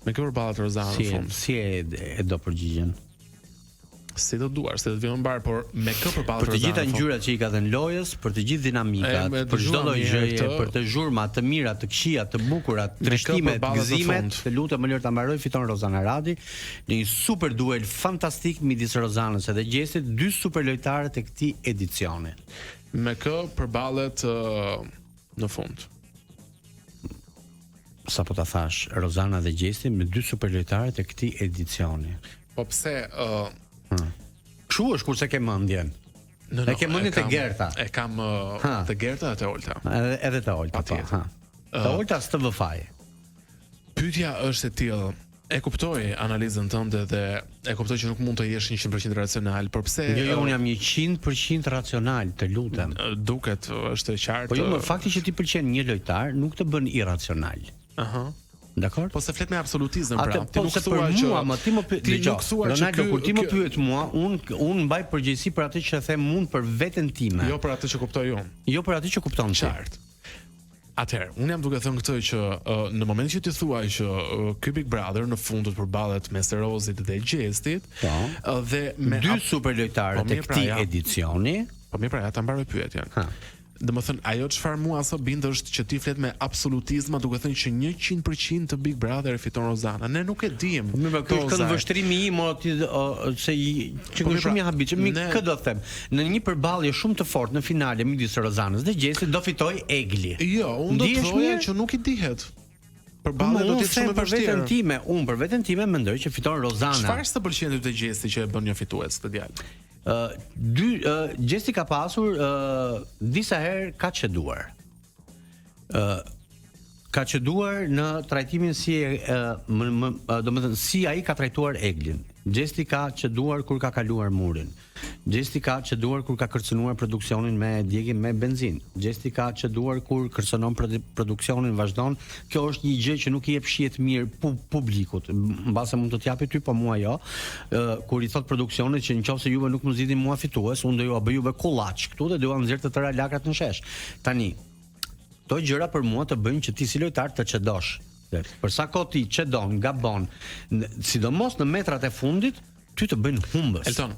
Me kë përballet Rozana në fund? Si e do përgjigjen? Si do duar, se do të vjen mbar, por me kë përballet Rozana? Për të gjitha ngjyrat që i ka dhënë lojës, për të gjithë dinamikat, për çdo lloj gjëje, për të zhurmat, të mira, të këqija, të bukura, trishtimet, gëzimet, të lutem më lër ta mbaroj, fiton Rozana Radi në një super duel fantastik midis Rozanës dhe Gjesit, dy super lojtarët e këtij edicioni. Me kë përballet në fund? Sa po ta thash, Rozana dhe Gjesi me dy super lojtarët e këtij edicioni. Po pse Kështu është kurse ke mendjen. E ke mendjen te Gerta. E kam te Gerta dhe te Olta. Edhe te Olta, po. Te Olta s'të vë faj. Pyetja është e tillë. E kuptoj analizën tënde dhe e kuptoj që nuk mund të jesh 100% racional, por pse? Jo, unë jam 100% racional, të lutem. Duket, është e qartë. Po jo, fakti që ti pëlqen një lojtar nuk të bën irracional. Aha. Dakor? Po se flet me absolutizëm pra. Ti nuk thua që mua, ti më pyet. Ronaldo, kur ti më pyet mua, unë mbaj përgjegjësi për atë që them unë për veten time. Jo për atë që kuptoj unë. Jo për atë që kupton ti. Qartë. Atëherë, unë jam duke thënë këtë që në momentin që ti thuaj që ky Big Brother në fund do të përballet me Serozit dhe Gjestit, dhe me dy super lojtarë të këtij edicioni. Po mirë, pra ja ta mbaroj pyetjen. Domethënë, ajo çfarë mua aso bind është që ti flet me absolutizma duke thënë që 100% të Big Brother e fiton Rozana. Ne nuk e dim. Mirë, kjo është vështrimi im se që është shumë i habitshëm. Kë do të them? Në një përballje shumë të fortë në finale midis Rozanës dhe Gjesit do fitoj Egli. Jo, unë do të thoja që nuk i dihet. Përballja do të jetë shumë e vështirë. Unë për veten time mendoj që fiton Rozana. Çfarë s'të pëlqen ty te Gjesi që e bën një fitues këtë djalë? Gjesti ka pasur disa herë ka çeduar. Ka çeduar në trajtimin si domethënë si ai ka trajtuar Eglin. Gjesti ka çeduar kur ka kaluar murin. Gjesti ka çeduar kur ka kërcënuar produksionin me djegje me benzinë. Gjesti ka çeduar kur kërcënon produksionin vazhdon. Kjo është një gjë që nuk i jep shihet mirë publikut. Mbase mund të t'japi ty, po mua jo. Kur i thot produksionit që nëse juve nuk më zgjidhni mua fitues, unë do ju bëj juve kollaç këtu dhe do ju nxjerr të tëra lagrat në shesh. Tani, këto gjëra për mua të bëjnë që ti si lojtar të çedosh. Për sa kohë ti çedon, gabon, sidomos në metrat e fundit, ty të bëjnë humbës. Elton,